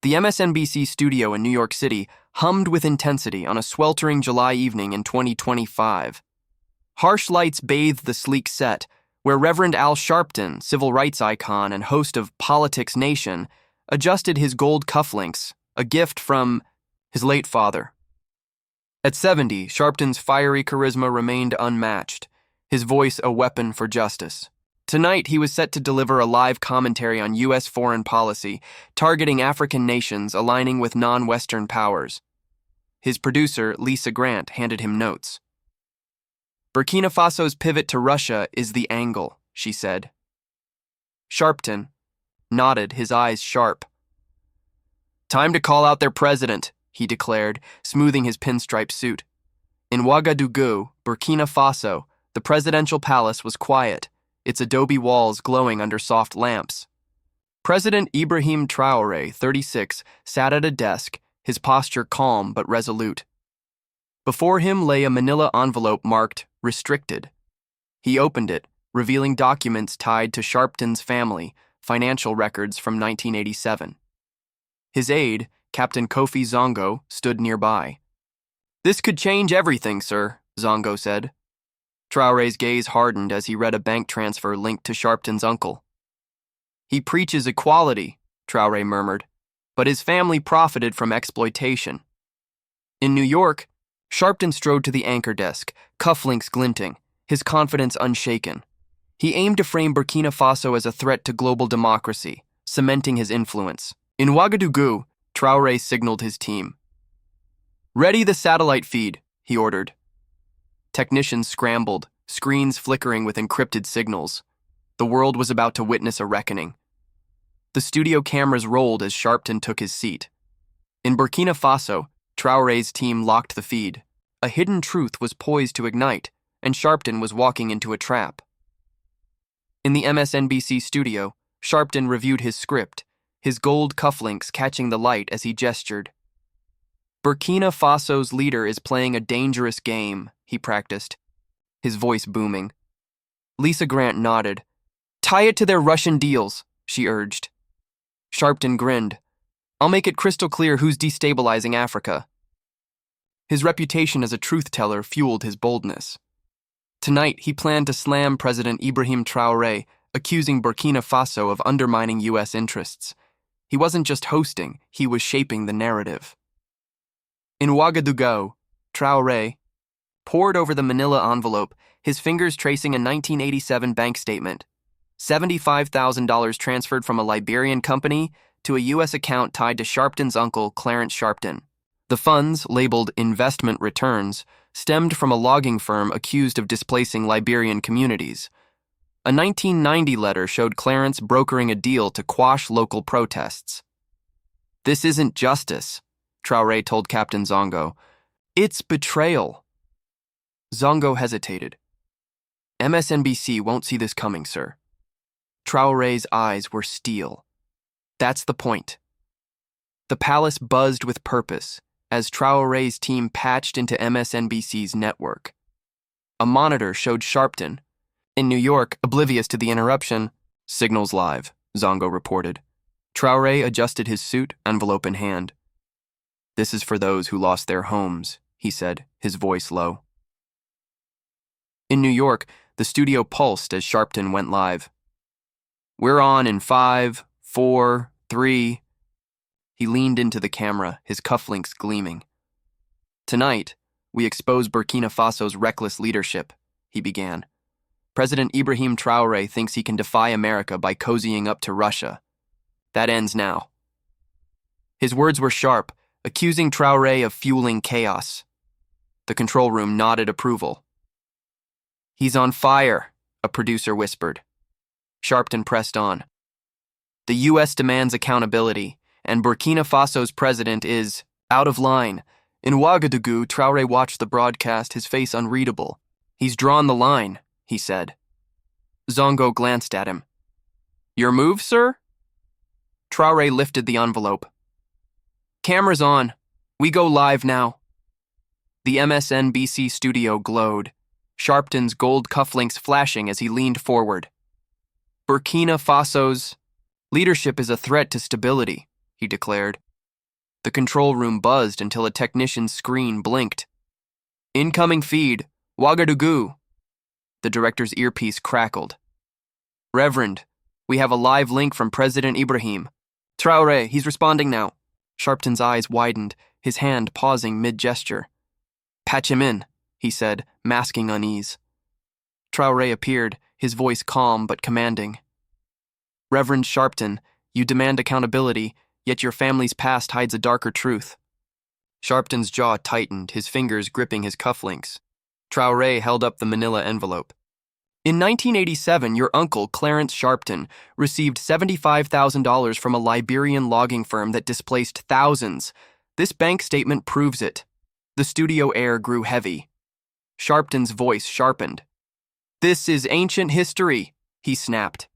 The MSNBC studio in New York City hummed with intensity on a sweltering July evening in 2025. Harsh lights bathed the sleek set, where Reverend Al Sharpton, civil rights icon and host of Politics Nation, adjusted his gold cufflinks, a gift from his late father. At 70, Sharpton's fiery charisma remained unmatched, his voice a weapon for justice. Tonight, he was set to deliver a live commentary on U.S. foreign policy, targeting African nations aligning with non-Western powers. His producer, Lisa Grant, handed him notes. "Burkina Faso's pivot to Russia is the angle," she said. Sharpton nodded, his eyes sharp. "Time to call out their president," he declared, smoothing his pinstripe suit. In Ouagadougou, Burkina Faso, the presidential palace was quiet, its adobe walls glowing under soft lamps. President IBRAHIM Traoré, 36, sat at a desk, his posture calm but resolute. Before him lay a manila envelope marked "Restricted." He opened it, revealing documents tied to Sharpton's family, financial records from 1987. His aide, Captain Kofi Zongo, stood nearby. "This could change everything, sir," Zongo said. Traoré's gaze hardened as he read a bank transfer linked to Sharpton's uncle. "He preaches equality," Traoré murmured, "but his family profited from exploitation." In New York, Sharpton strode to the anchor desk, cufflinks glinting, his confidence unshaken. He aimed to frame Burkina Faso as a threat to global democracy, cementing his influence. In Ouagadougou, Traoré signaled his team. "Ready the satellite feed," he ordered. Technicians scrambled, screens flickering with encrypted signals. The world was about to witness a reckoning. The studio cameras rolled as Sharpton took his seat. In Burkina Faso, Traoré's team locked the feed. A hidden truth was poised to ignite, and Sharpton was walking into a trap. In the MSNBC studio, Sharpton reviewed his script, his gold cufflinks catching the light as he gestured. "Burkina Faso's leader is playing a dangerous game," he practiced, his voice booming. Lisa Grant nodded. "Tie it to their Russian deals," she urged. Sharpton grinned. "I'll make it crystal clear who's destabilizing Africa." His reputation as a truth-teller fueled his boldness. Tonight, he planned to slam President Ibrahim Traoré, accusing Burkina Faso of undermining U.S. interests. He wasn't just hosting, he was shaping the narrative. In Ouagadougou, Traoré pored over the manila envelope, his fingers tracing a 1987 bank statement. $75,000 transferred from a Liberian company to a U.S. account tied to Sharpton's uncle, Clarence Sharpton. The funds, labeled investment returns, stemmed from a logging firm accused of displacing Liberian communities. A 1990 letter showed Clarence brokering a deal to quash local protests. "This isn't justice," Traoré told Captain Zongo. "It's betrayal." Zongo hesitated. "MSNBC won't see this coming, sir." Traoré's eyes were steel. "That's the point." The palace buzzed with purpose as Traoré's team patched into MSNBC's network. A monitor showed Sharpton. In New York, oblivious to the interruption, "Signals live," Zongo reported. Traoré adjusted his suit, envelope in hand. "This is for those who lost their homes," he said, his voice low. In New York, the studio pulsed as Sharpton went live. "We're on in 5, 4, 3. He leaned into the camera, his cufflinks gleaming. "Tonight, we expose Burkina Faso's reckless leadership," he began. "President Ibrahim Traoré thinks he can defy America by cozying up to Russia. That ends now." His words were sharp, accusing Traoré of fueling chaos. The control room nodded approval. "He's on fire," a producer whispered. Sharpton pressed on. "The U.S. demands accountability, and Burkina Faso's president is out of line." In Ouagadougou, Traoré watched the broadcast, his face unreadable. "He's drawn the line," he said. Zongo glanced at him. "Your move, sir?" Traoré lifted the envelope. "Cameras on. We go live now." The MSNBC studio glowed, Sharpton's gold cufflinks flashing as he leaned forward. "Burkina Faso's leadership is a threat to stability," he declared, The control room buzzed until a technician's screen blinked. Incoming feed, Ouagadougou. The director's earpiece crackled. Reverend, we have a live link from President Ibrahim. Traore, he's responding now. Sharpton's eyes widened, his hand pausing mid-gesture. Patch him in, he said, masking unease. Traore appeared, his voice calm but commanding. Reverend Sharpton, you demand accountability, yet your family's past hides a darker truth. Sharpton's jaw tightened, his fingers gripping his cufflinks. Traore held up the manila envelope. In 1987, your uncle, Clarence Sharpton, received $75,000 from a Liberian logging firm that displaced thousands. This bank statement proves it. The studio air grew heavy. Sharpton's voice sharpened. This is ancient history, he snapped.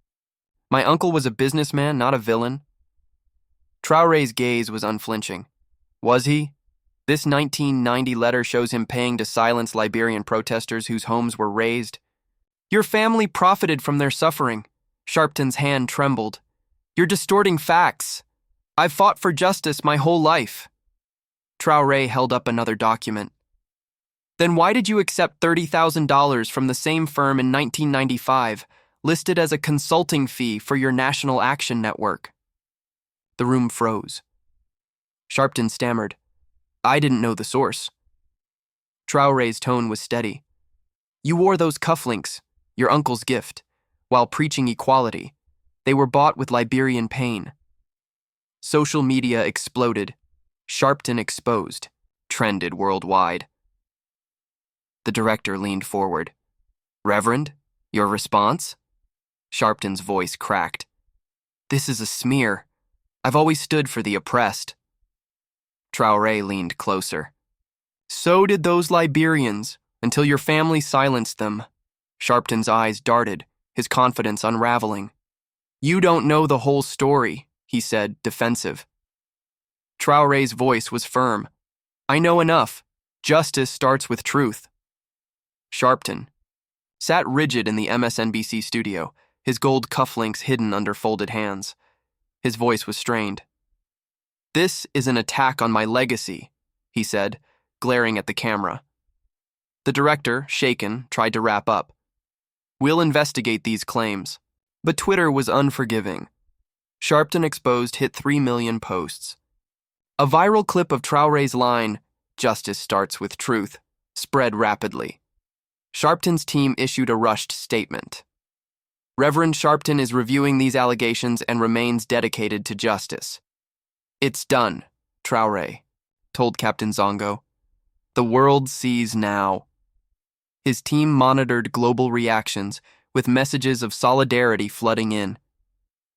My uncle was a businessman, not a villain. Traore's gaze was unflinching. Was he? This 1990 letter shows him paying to silence Liberian protesters whose homes were razed. Your family profited from their suffering. Sharpton's hand trembled. You're distorting facts. I've fought for justice my whole life. Traore held up another document. Then why did you accept $30,000 from the same firm in 1995, listed as a consulting fee for your National Action Network? The room froze. Sharpton stammered. I didn't know the source. Traore's tone was steady. You wore those cufflinks, your uncle's gift, while preaching equality. They were bought with Liberian pain. Social media exploded. Sharpton exposed. Trended worldwide. The director leaned forward. Reverend, your response? Sharpton's voice cracked. This is a smear. I've always stood for the oppressed. Traore leaned closer. So did those Liberians, until your family silenced them. Sharpton's eyes darted, his confidence unraveling. You don't know the whole story, he said, defensive. Traore's voice was firm. I know enough. Justice starts with truth. Sharpton sat rigid in the MSNBC studio, his gold cufflinks hidden under folded hands. His voice was strained. This is an attack on my legacy, he said, glaring at the camera. The director, shaken, tried to wrap up. We'll investigate these claims. But Twitter was unforgiving. Sharpton exposed hit 3 million posts. A viral clip of Traore's line, "Justice starts with truth," spread rapidly. Sharpton's team issued a rushed statement. Reverend Sharpton is reviewing these allegations and remains dedicated to justice. It's done, Traore told Captain Zongo. The world sees now. His team monitored global reactions, with messages of solidarity flooding in.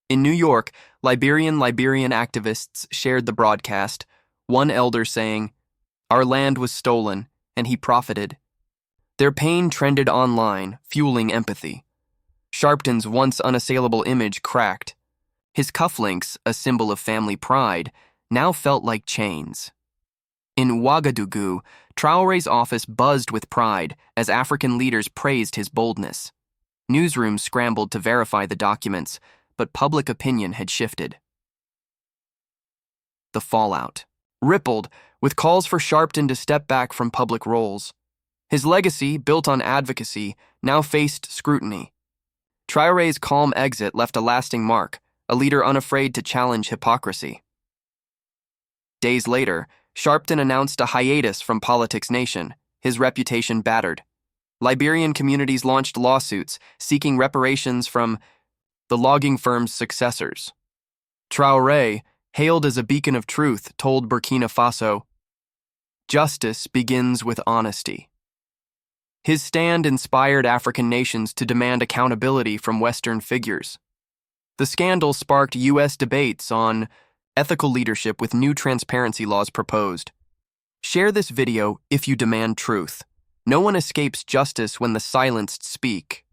In New York, Liberian activists shared the broadcast, one elder saying, "Our land was stolen, and he profited." Their pain trended online, fueling empathy. Sharpton's once unassailable image cracked. His cufflinks, a symbol of family pride, now felt like chains. In Ouagadougou, Traore's office buzzed with pride as African leaders praised his boldness. Newsrooms scrambled to verify the documents, but public opinion had shifted. The fallout rippled, with calls for Sharpton to step back from public roles. His legacy, built on advocacy, now faced scrutiny. Traore's calm exit left a lasting mark, a leader unafraid to challenge hypocrisy. Days later, Sharpton announced a hiatus from Politics Nation, his reputation battered. Liberian communities launched lawsuits, seeking reparations from the logging firm's successors. Traore, hailed as a beacon of truth, told Burkina Faso, "Justice begins with honesty." His stand inspired African nations to demand accountability from Western figures. The scandal sparked U.S. debates on ethical leadership with new transparency laws proposed. Share this video if you demand truth. No one escapes justice when the silenced speak.